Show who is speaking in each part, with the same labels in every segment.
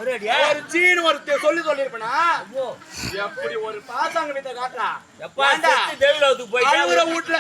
Speaker 1: ஒரு சீனு ஒரு சொல்லிருப்பனா எப்படி ஒரு பாசாங்க வித்த காட்டுறா
Speaker 2: தேவிலோகத்துக்கு போய்
Speaker 1: அழுகுற வீட்டுல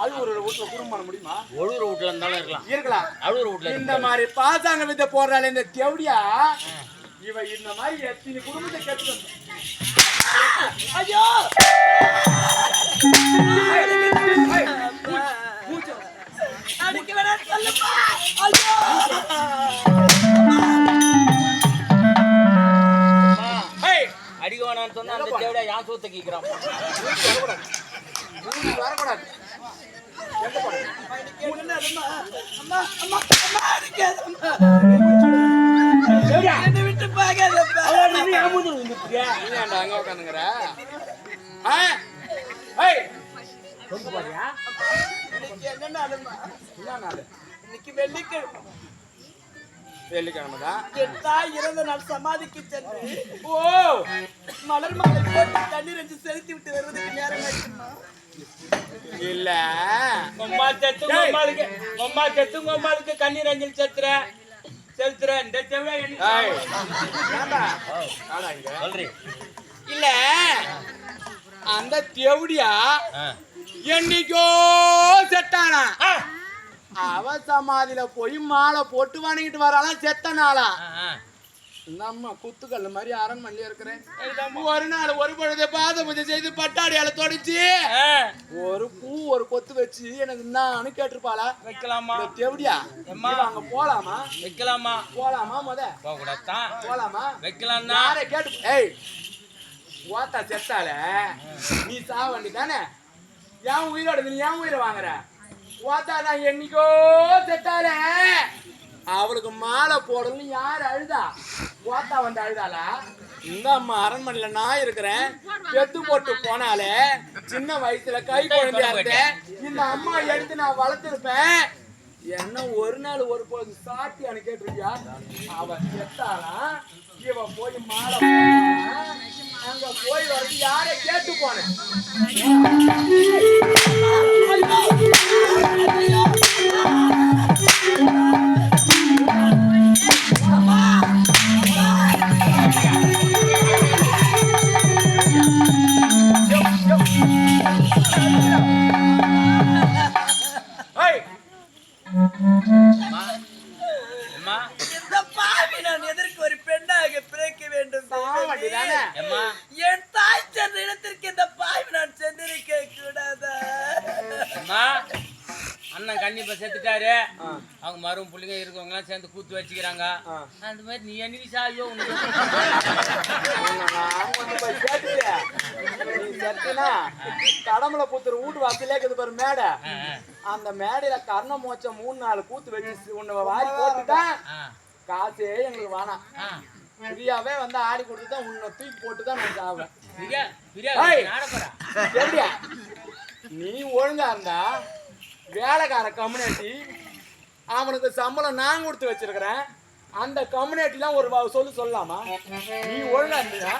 Speaker 1: அழுகுற வீட்டுல குடும்பம் பண்ண முடியுமா?
Speaker 2: ஒழுகுற வீட்டுல இருந்தாலும்
Speaker 1: இருக்கலாம்.
Speaker 2: அழுகுற வீட்டுல
Speaker 1: இந்த மாதிரி பாசாங்க வித்த போடுறாள் இந்த தேவடியா இவ இந்த மாதிரி எத்தனை குடும்பத்தை கேட்டு ஐயோ அடிக்க வேணா சொல்லுப்பா. ஐயோ
Speaker 2: அடிக்க வேணான்னு சொன்னா அந்த தேவடியா யான் சூத்த கேக்குறான்.
Speaker 1: வரக்கூடாது. விட்டு அங்க உட்காந்துங்கிற இன்னைக்கு வெள்ளிக்கிழமைதான்
Speaker 3: என் தாய் இறந்த நாள் சமாதிக்கு சென்று மலர் மாலை போட்டு தண்ணீர் என்று செலுத்தி விட்டு வருவதற்கு நேரம் ஆயிடுமா?
Speaker 1: இல்ல
Speaker 2: அம்மாளுக்கு கண்ணீர் அஞ்சல் செலுத்துற இந்த
Speaker 1: இல்ல அந்த தேவடியா என்னைக்கோ செத்தானா அவ சமாதியில போய் மாலை போட்டு வணங்கிட்டு வராலாம் செத்தனாளா நம்ம குத்துக்கல்ல மாதிரி அரண்மனையில இருக்கிறேன். ஒரு நாள் ஒரு பொழுது பாத பூஜை செய்து பட்டாடியால தொடச்சு ஒரு பூ ஒரு கொத்து வச்சு எனக்கு நானு கேட்டிருப்பாளா?
Speaker 2: வைக்கலாமா?
Speaker 1: தேவடியா அங்க போலாமா?
Speaker 2: வைக்கலாமா?
Speaker 1: போலாமா? போலாமா?
Speaker 2: வைக்கலாம்.
Speaker 1: யார கேட்டு ஓத்தா செத்தால நீ சாவண்டி தானே ஏன் உயிரோட நீ ஏன் உயிரை வாங்குற? ஓத்தா நான் என்னைக்கோ செத்தால அவளுக்கு மாலை போடணும்னு யாரு அழுதா? ஓத்தா வந்து அழுதாளா? இந்த அம்மா அரண்மனையில நான் இருக்கிறேன். பெத்து போட்டு போனாலே சின்ன வயசுல கை குழந்தையா இருந்தேன். இந்த அம்மா எடுத்து நான் வளர்த்திருப்பேன். என்ன ஒரு நாள் ஒரு பொழுது சாட்டி கேட்டிருக்கியா? அவ செத்தாளா? இவ போய் மாலை போனா அங்க போய் வரது யார கேட்டு போனேன்.
Speaker 3: இந்த பாவி நான் எதற்கு ஒரு பெண்ணாக பிறக்க வேண்டும்? என் தாய் சென்ற இடத்திற்கு இந்த பாவி நான் சென்றிருக்க கூடாதா?
Speaker 2: அண்ணன் கண்டிப்பா செத்துட்டாரு. அவங்க மரும் பிள்ளைங்க இருக்கவங்க எல்லாம் சேர்ந்து கூத்து வச்சுக்கிறாங்க. அந்த மாதிரி நீ என்னைக்கு சாயோ
Speaker 1: கடம்பளை புத்தர் வீட்டு வாசலே இருக்குது பாரு மேடை. அந்த மேடையில கர்ண மோச்சம் 3-4 கூத்து வச்சு உன்னை வாரி போட்டுட்டேன். காசே எங்களுக்கு வேணாம். பிரியாவே வந்து ஆடி கொடுத்துதான் உன்னை தூக்கி போட்டுதான் நான் சாவேன். நீ ஒழுங்கா இருந்தா வேலைக்கார கம்யூனிட்டி அவனுக்கு சம்பளம் நான் கொடுத்து வச்சிருக்கிறேன். அந்த கம்யூனிட்டிலாம் ஒரு சொல்லலாமா? நீ ஒழுங்கா இருந்தியா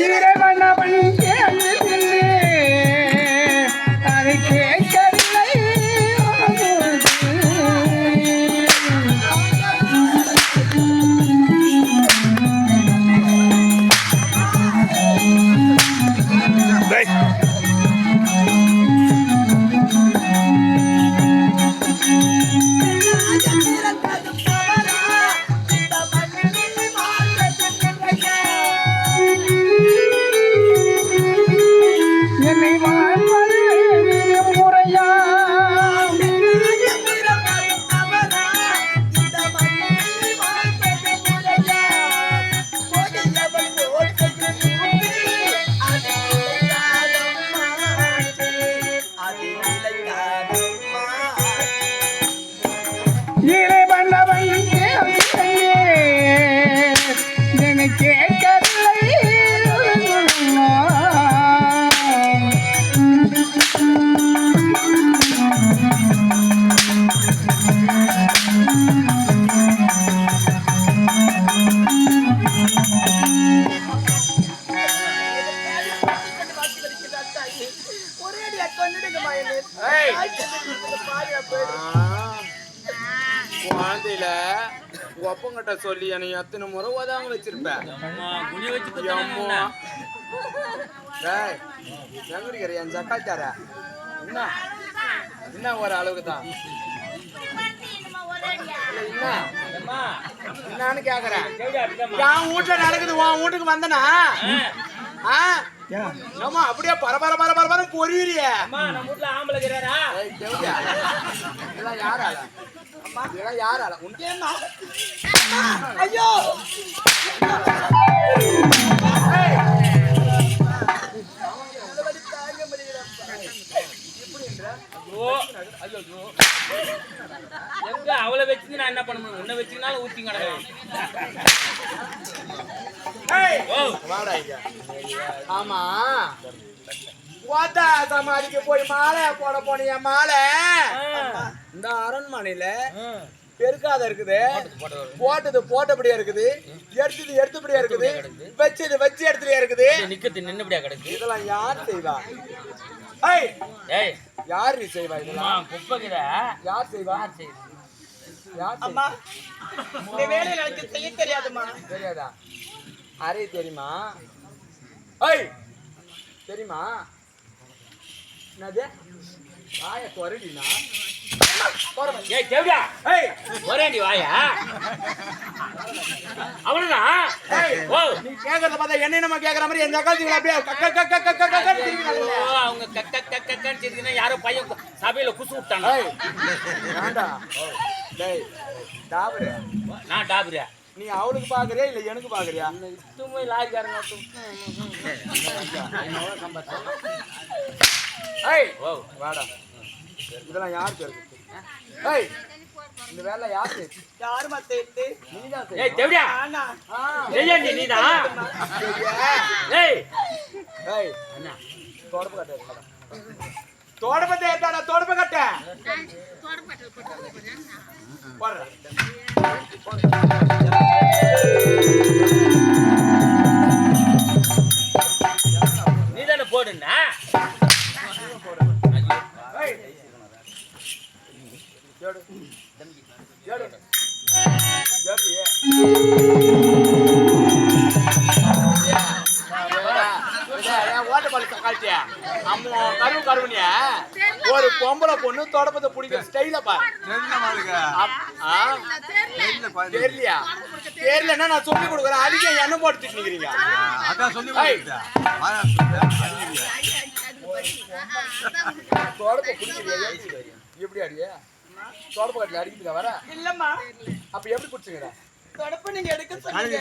Speaker 1: இறைவனவன் கேட்கவில்லை, அதை கேட்கவில்லை. என்னை வாழ்வது முறையா? இறைவனவன் கேட்கவில்லையே, என்னை கேட்கவில்லை. குழந்தையில ஒப்பங்கிட்ட சொல்லி என்னை எத்தனை முறை உதவாங்க வச்சிருப்பேன்.
Speaker 2: குனி வச்சு
Speaker 1: எங்க என் ஜக்காத்தார என்ன என்ன ஒரு அளவுக்கு தான் என்னன்னு கேக்குறேன். என் வீட்டுல நடக்குது, உன் வீட்டுக்கு வந்தனா ஆமா அப்படியே பரபர பரபர பொறியிறிய.
Speaker 2: நம்ம வீட்டுல ஆம்பளை இருக்கிறாரா?
Speaker 1: இதெல்லாம் யாரால இதெல்லாம் யாரால
Speaker 3: ஐயோ
Speaker 2: எங்க அவளை வச்சு நான் என்ன பண்ண முடியும்? உன்னை வச்சுனாலும் ஊத்தி கிடக்கலாம்.
Speaker 1: ஆமா ஓத்தா சமாதிக்கு போய் மாலை போட போனிய மாலை இந்த அரண்மனையில பெருக்காத இருக்குது, போட்டது போட்டபடியா இருக்குது, எடுத்தது எடுத்தபடியா இருக்குது, வச்சது வச்சு இடத்துலயா இருக்குது,
Speaker 2: நிக்கிறது நின்னபடியா கிடக்கு.
Speaker 1: இதெல்லாம் யார் செய்வா? யார் நீ செய்வா? இதெல்லாம்
Speaker 2: குப்பைக்கிற
Speaker 1: யார் செய்வா? யார்
Speaker 3: அம்மா இந்த வேலையில எனக்கு செய்ய தெரியாதுமா.
Speaker 1: தெரியாதா? அரே தெரியுமா? தெரியுமா? என்னது வாய குரடினா
Speaker 2: ஒரேண்டி வாயா அவனா?
Speaker 1: நீ கேக்குறத பார்த்தா என்ன நம்ம கேக்குற மாதிரி எந்த காலத்துல அப்படியே
Speaker 2: அவங்க கக்கன்னு தெரியுதுன்னா யாரோ பையன் சபையில குசு விட்டாங்க. நான் டாபுரியா?
Speaker 1: நீ அவளுக்கு பாக்குறியா இல்ல எனக்கு பாக்குறியா?
Speaker 2: சும்மா லாரிக்காரங்க
Speaker 1: வாடா. இதெல்லாம் யார் இருக்கு? இந்த வேலை யார் செய்யுது?
Speaker 3: யாருமா செய்யுது?
Speaker 1: நீதான்
Speaker 2: ஏய் தேவடியா
Speaker 3: ஆனா
Speaker 2: செய்யண்டி நீதான். ஏய்
Speaker 1: ஏய் அண்ணா தோடப்ப கட்ட இருக்கடா. தோடப்பத்தை ஏத்தாடா, தோடப்ப கட்ட. போடுறா.
Speaker 2: நீதானே போடுன்னா?
Speaker 1: ஒரு பொம்பளை பொண்ணு தொடப்பத்தை பிடிக்கிற ஸ்டைல பாரு. தெரியலையா? தெரியலன்னா நான் சொல்லி கொடுக்குறேன். அதுக்கே என்ன போட்டு நிக்கிறீங்க? தொடப்ப பிடிக்கிறியா? எப்படி அடியா? தொடப்ப கட்டில அடிக்கிறீங்க வர
Speaker 3: இல்லம்மா.
Speaker 1: அப்ப எப்படி பிடிச்சுங்க?
Speaker 3: தொடப்ப நீங்க எடுக்க சொன்னீங்க.